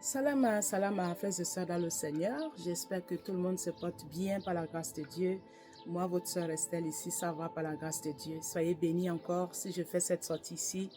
Salama, salama, frères et sœurs dans le Seigneur. J'espère que tout le monde se porte bien par la grâce de Dieu. Moi, votre sœur Estelle ici, ça va par la grâce de Dieu. Soyez bénis encore. Si je fais cette sortie ici,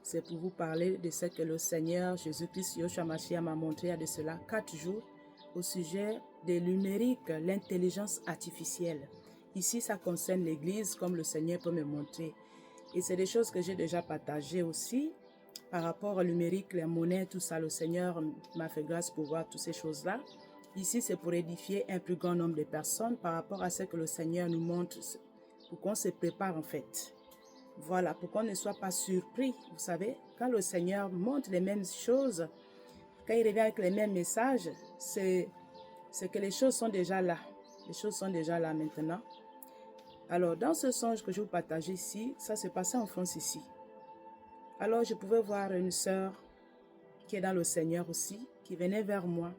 c'est pour vous parler de ce que le Seigneur Jésus-Christ, Yoshua Mashiach, m'a montré il y a de cela 4 jours au sujet des numériques, l'intelligence artificielle. Ici, ça concerne l'Église, comme le Seigneur peut me montrer. Et c'est des choses que j'ai déjà partagées aussi. Par rapport au numérique, les monnaies, tout ça, le Seigneur m'a fait grâce pour voir toutes ces choses-là. Ici, c'est pour édifier un plus grand nombre de personnes par rapport à ce que le Seigneur nous montre, pour qu'on se prépare en fait. Voilà, pour qu'on ne soit pas surpris. Vous savez, quand le Seigneur montre les mêmes choses, quand il revient avec les mêmes messages, c'est que les choses sont déjà là. Les choses sont déjà là maintenant. Alors, dans ce songe que je vous partage ici, ça s'est passé en France ici. Alors, je pouvais voir une sœur qui est dans le Seigneur aussi, qui venait vers moi.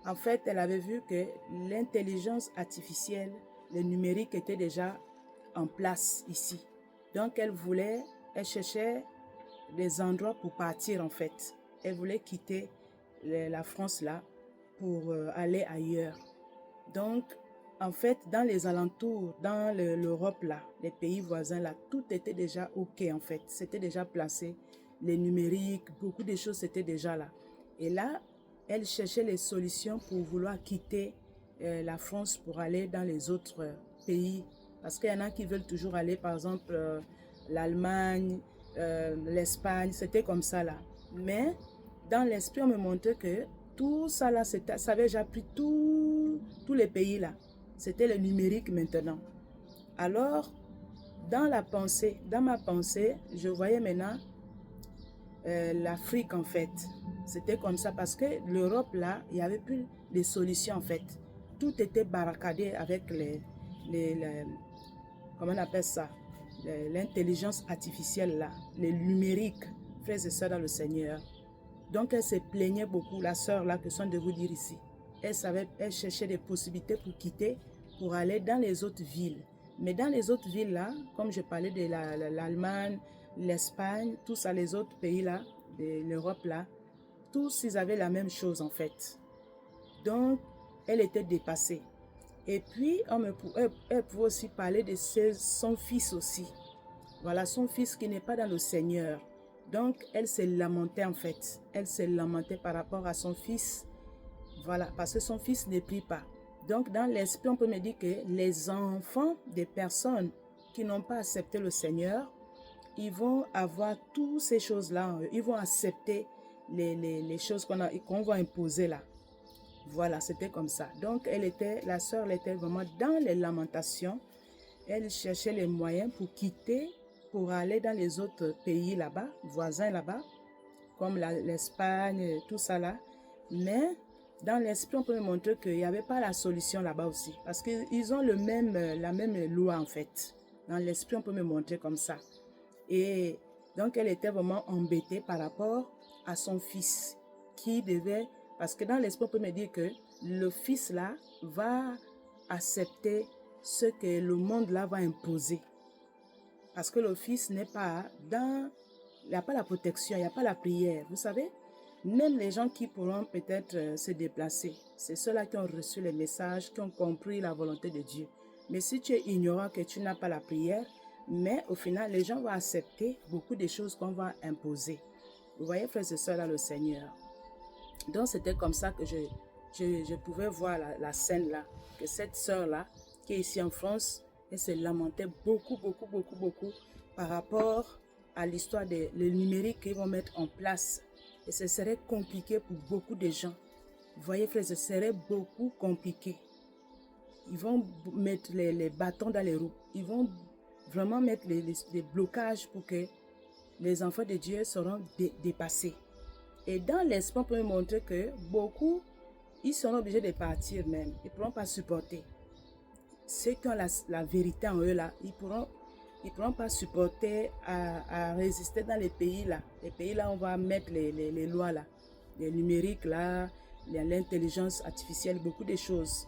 En fait, elle avait vu que l'intelligence artificielle, le numérique était déjà en place ici. Donc, elle cherchait des endroits pour partir en fait. Elle voulait quitter la France là pour aller ailleurs. Donc, en fait, dans les alentours, dans l'Europe là, les pays voisins là, tout était déjà OK en fait. C'était déjà placé. Les numériques, beaucoup de choses étaient déjà là. Et là, elle cherchait les solutions pour vouloir quitter la France pour aller dans les autres pays. Parce qu'il y en a qui veulent toujours aller, par exemple, l'Allemagne, l'Espagne, c'était comme ça là. Mais dans l'esprit, on me montrait que tout ça là, ça avait déjà pris tous les pays là. C'était le numérique maintenant. Alors, dans ma pensée, je voyais maintenant l'Afrique en fait. C'était comme ça parce que l'Europe là, il n'y avait plus de solutions en fait. Tout était barricadé avec comment on appelle ça, l'intelligence artificielle là, les numériques, frères et sœurs dans le Seigneur. Donc elle se plaignait beaucoup, la sœur là que je viens de vous dire ici. Elle cherchait des possibilités pour quitter, pour aller dans les autres villes. Mais dans les autres villes là, comme je parlais de l'Allemagne, l'Espagne, tout ça, les autres pays là, de l'Europe là, tous ils avaient la même chose en fait. Donc elle était dépassée. Et puis elle pouvait aussi parler de son fils aussi. Voilà, son fils qui n'est pas dans le Seigneur. Donc, elle se lamentait en fait. Elle se lamentait par rapport à son fils. Voilà, parce que son fils ne prie pas. Donc, dans l'esprit, on peut me dire que les enfants des personnes qui n'ont pas accepté le Seigneur, ils vont avoir toutes ces choses-là en eux. Ils vont accepter les choses qu'on va imposer là. Voilà, c'était comme ça. Donc, la sœur, elle était vraiment dans les lamentations. Elle cherchait les moyens pour quitter, pour aller dans les autres pays là-bas, voisins là-bas, comme l'Espagne, tout ça là. Mais dans l'esprit, on peut me montrer qu'il n'y avait pas la solution là-bas aussi. Parce qu'ils ont la même loi en fait. Dans l'esprit, on peut me montrer comme ça. Et donc, elle était vraiment embêtée par rapport à son fils qui devait... Parce que dans l'esprit, on peut me dire que le fils là va accepter ce que le monde là va imposer. Parce que le fils n'est pas dans... Il n'y a pas la protection, il n'y a pas la prière. Vous savez, même les gens qui pourront peut-être se déplacer, c'est ceux-là qui ont reçu les messages, qui ont compris la volonté de Dieu. Mais si tu es ignorant que tu n'as pas la prière, mais au final, les gens vont accepter beaucoup de choses qu'on va imposer. Vous voyez, frères et sœurs, dans le Seigneur. Donc, c'était comme ça que je pouvais voir la scène là, que cette sœur-là, qui est ici en France, elle se lamentait beaucoup par rapport à l'histoire des numériques qu'ils vont mettre en place. Et ce serait compliqué pour beaucoup de gens. Vous voyez, frère, ce serait beaucoup compliqué. Ils vont mettre les bâtons dans les roues. Ils vont vraiment mettre les blocages pour que les enfants de Dieu seront dépassés. Et dans l'esprit, on peut montrer que beaucoup, ils seront obligés de partir même. Ils ne pourront pas supporter. Ceux qui ont la vérité en eux là, ils pourront pas supporter à résister dans les pays là. Les pays là, on va mettre les lois là, les numériques là, l'intelligence artificielle, beaucoup de choses.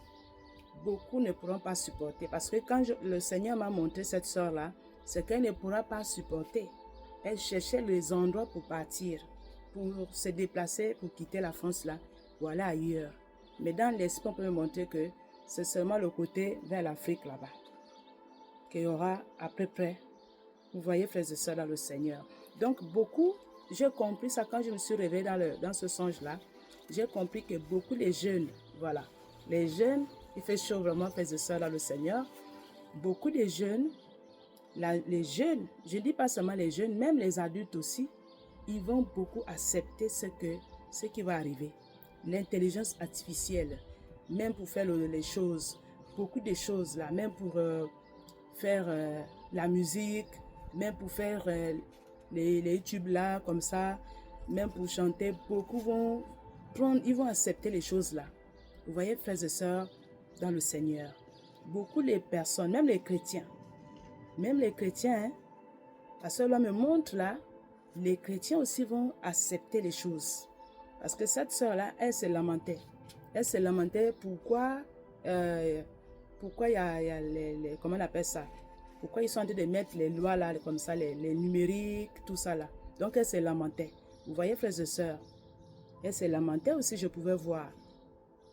Beaucoup ne pourront pas supporter. Parce que quand le Seigneur m'a montré cette sœur là, c'est qu'elle ne pourra pas supporter. Elle cherchait les endroits pour partir. pour se déplacer, pour quitter la France là, pour aller ailleurs. Mais dans l'esprit, on peut me montrer que c'est seulement le côté vers l'Afrique là-bas qu'il y aura à peu près. Vous voyez, frères et sœurs, dans le Seigneur. Donc, beaucoup, j'ai compris ça quand je me suis réveillée dans ce songe-là. J'ai compris que beaucoup les jeunes, voilà, les jeunes, il fait chaud vraiment, frères et sœurs, dans le Seigneur. Beaucoup de jeunes, les jeunes, je ne dis pas seulement les jeunes, même les adultes aussi, ils vont beaucoup accepter ce qui va arriver. L'intelligence artificielle, même pour faire les choses, beaucoup de choses là, même pour faire la musique, même pour faire les tubes là, comme ça, même pour chanter, beaucoup vont prendre, ils vont accepter les choses là. Vous voyez, frères et sœurs, dans le Seigneur, beaucoup les personnes, même les chrétiens, hein, parce que là me montre là, les chrétiens aussi vont accepter les choses. Parce que cette sœur-là, elle se lamentait. Elle se lamentait pourquoi il y a les comment on appelle ça? Pourquoi ils sont en train de mettre les lois là, comme ça, les numériques, tout ça là. Donc elle se lamentait. Vous voyez, frères et sœurs, elle se lamentait aussi, je pouvais voir.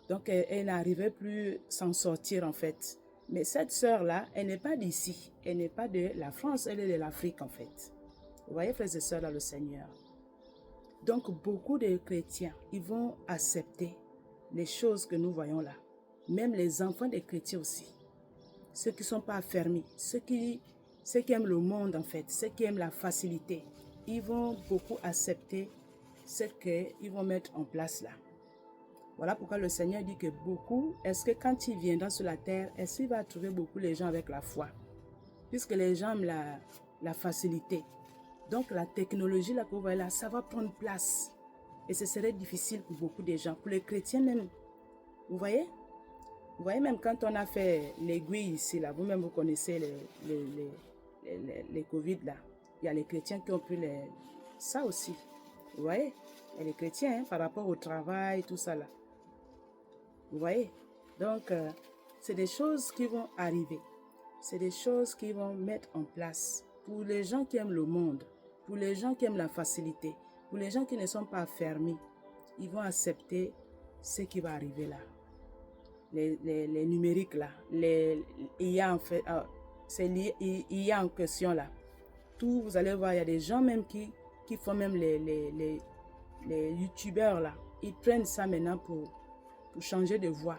Donc elle n'arrivait plus à s'en sortir en fait. Mais cette sœur-là, elle n'est pas d'ici. Elle n'est pas de la France, elle est de l'Afrique en fait. Vous voyez, frères et sœurs, dans le Seigneur. Donc, beaucoup de chrétiens, ils vont accepter les choses que nous voyons là. Même les enfants des chrétiens aussi. Ceux qui ne sont pas affermis, ceux qui aiment le monde en fait, ceux qui aiment la facilité, ils vont beaucoup accepter ce qu'ils vont mettre en place là. Voilà pourquoi le Seigneur dit que beaucoup, est-ce que quand il viendra sur la terre, est-ce qu'il va trouver beaucoup les gens avec la foi? Puisque les gens aiment la facilité. Donc la technologie là que vous voyez là, ça va prendre place. Et ce serait difficile pour beaucoup de gens, pour les chrétiens même. Vous voyez? Vous voyez même quand on a fait l'aiguille ici là, vous-même vous connaissez les Covid là. Il y a les chrétiens qui ont pris ça aussi. Vous voyez? Il y a les chrétiens hein, par rapport au travail, tout ça là. Vous voyez? Donc c'est des choses qui vont arriver. C'est des choses qui vont mettre en place pour les gens qui aiment le monde. Pour les gens qui aiment la facilité, pour les gens qui ne sont pas fermés, ils vont accepter ce qui va arriver là. Les numériques là, IA en fait, c'est l'IA en question là. Tout, vous allez voir, il y a des gens même qui font même les youtubeurs là. Ils prennent ça maintenant pour changer de voix.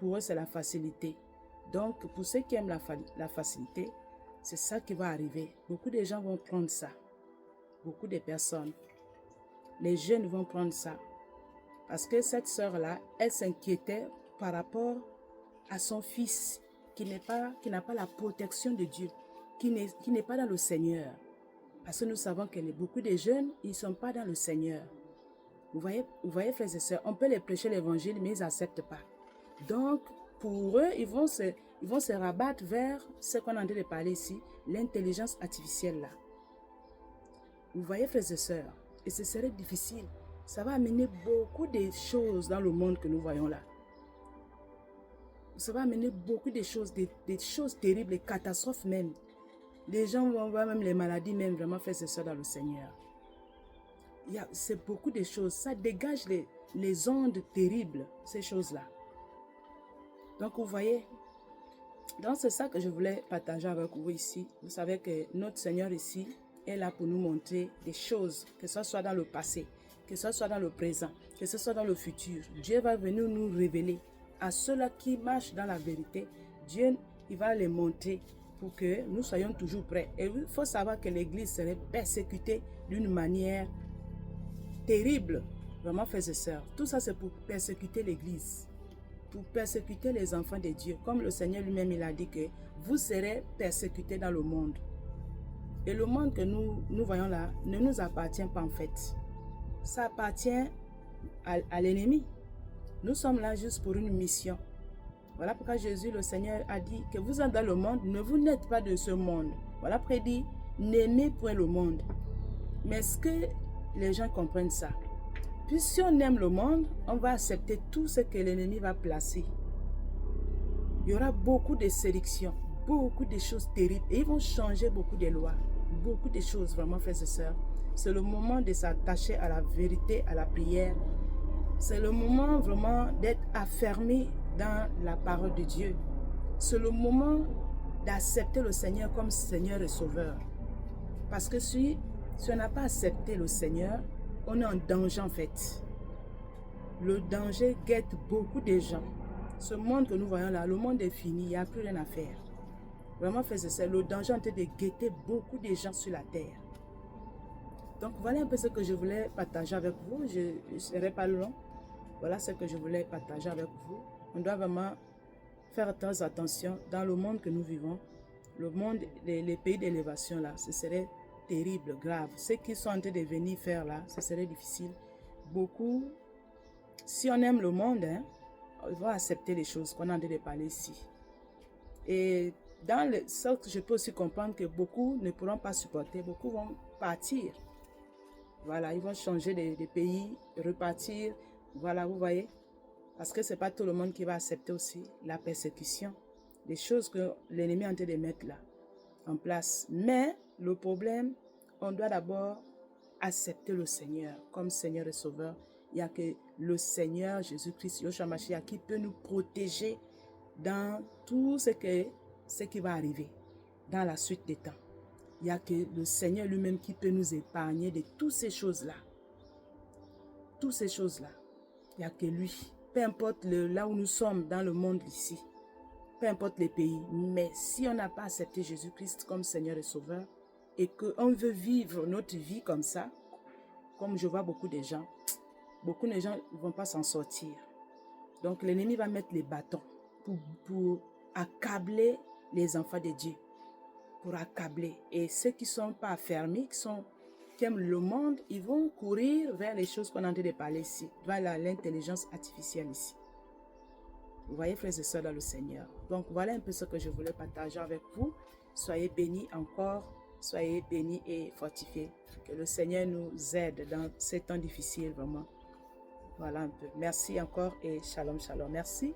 Pour eux, c'est la facilité. Donc, pour ceux qui aiment la facilité, c'est ça qui va arriver. Beaucoup de gens vont prendre ça. Beaucoup de personnes. Les jeunes vont prendre ça. Parce que cette sœur-là, elle s'inquiétait par rapport à son fils qui n'a pas la protection de Dieu, qui n'est pas dans le Seigneur. Parce que nous savons que beaucoup de jeunes, ils ne sont pas dans le Seigneur. Vous voyez, frères et sœurs, on peut les prêcher l'évangile, mais ils n'acceptent pas. Donc, pour eux, ils vont se rabattre vers ce qu'on est en train de parler ici, l'intelligence artificielle là. Vous voyez, frères et sœurs, et ce serait difficile. Ça va amener beaucoup de choses dans le monde que nous voyons là. Ça va amener beaucoup de choses, des choses terribles, des catastrophes même. Les gens vont voir même les maladies même, vraiment, frères et sœurs, dans le Seigneur. C'est beaucoup de choses. Ça dégage les ondes terribles, ces choses-là. Donc, vous voyez, donc c'est ça que je voulais partager avec vous ici. Vous savez que notre Seigneur ici est là pour nous montrer des choses, que ce soit dans le passé, que ce soit dans le présent, que ce soit dans le futur. Dieu va venir nous révéler à ceux-là qui marchent dans la vérité. Dieu, il va les montrer pour que nous soyons toujours prêts. Et il faut savoir que l'Église serait persécutée d'une manière terrible. Vraiment, frères et sœurs, tout ça c'est pour persécuter l'Église, pour persécuter les enfants de Dieu. Comme le Seigneur lui-même, il a dit que vous serez persécutés dans le monde. Et le monde que nous voyons là ne nous appartient pas en fait. Ça appartient à l'ennemi. Nous sommes là juste pour une mission. Voilà pourquoi Jésus, le Seigneur, a dit que vous êtes dans le monde, mais vous n'êtes pas de ce monde. Voilà pourquoi il dit, n'aimez point le monde. Mais est-ce que les gens comprennent ça? Puis si on aime le monde, on va accepter tout ce que l'ennemi va placer. Il y aura beaucoup de sélections, beaucoup de choses terribles. Et ils vont changer beaucoup de lois. Beaucoup de choses, vraiment, frères et sœurs. C'est le moment de s'attacher à la vérité, à la prière. C'est le moment vraiment d'être affermi dans la parole de Dieu. C'est le moment d'accepter le Seigneur comme Seigneur et Sauveur. Parce que si on n'a pas accepté le Seigneur, on est en danger en fait. Le danger guette beaucoup de gens. Ce monde que nous voyons là, le monde est fini, il n'y a plus rien à faire. Vraiment, c'est le danger en train de guetter beaucoup de gens sur la terre. Donc voilà un peu ce que je voulais partager avec vous. Je ne serai pas long. Voilà ce que je voulais partager avec vous. On doit vraiment faire très attention dans le monde que nous vivons. Le monde, les pays d'élévation là, ce serait terrible, grave. Ce qu'ils sont en train de venir faire là, ce serait difficile. Beaucoup, si on aime le monde, ils vont accepter les choses qu'on est en train de parler ici. Et dans le cercle, je peux aussi comprendre que beaucoup ne pourront pas supporter, beaucoup vont partir. Voilà, ils vont changer de pays, repartir. Voilà, vous voyez. Parce que ce n'est pas tout le monde qui va accepter aussi la persécution. Des choses que l'ennemi est en train de mettre là, en place. Mais le problème, on doit d'abord accepter le Seigneur comme Seigneur et Sauveur. Il n'y a que le Seigneur Jésus-Christ, Yoshua Mashiach, qui peut nous protéger dans tout ce qui va arriver dans la suite des temps. Il n'y a que le Seigneur lui-même qui peut nous épargner de toutes ces choses-là. Toutes ces choses-là. Il n'y a que lui. Peu importe là où nous sommes dans le monde ici. Peu importe les pays. Mais si on n'a pas accepté Jésus-Christ comme Seigneur et Sauveur et qu'on veut vivre notre vie comme ça, comme je vois beaucoup de gens ne vont pas s'en sortir. Donc l'ennemi va mettre les bâtons pour accabler les enfants de Dieu. Pour accabler. Et ceux qui ne sont pas affermis, qui aiment le monde, ils vont courir vers les choses qu'on est en train de parler ici, vers l'intelligence artificielle ici. Vous voyez, frères et sœurs dans le Seigneur. Donc voilà un peu ce que je voulais partager avec vous. Soyez bénis encore, soyez bénis et fortifiés. Que le Seigneur nous aide dans ces temps difficiles, vraiment. Voilà un peu. Merci encore et shalom, shalom. Merci.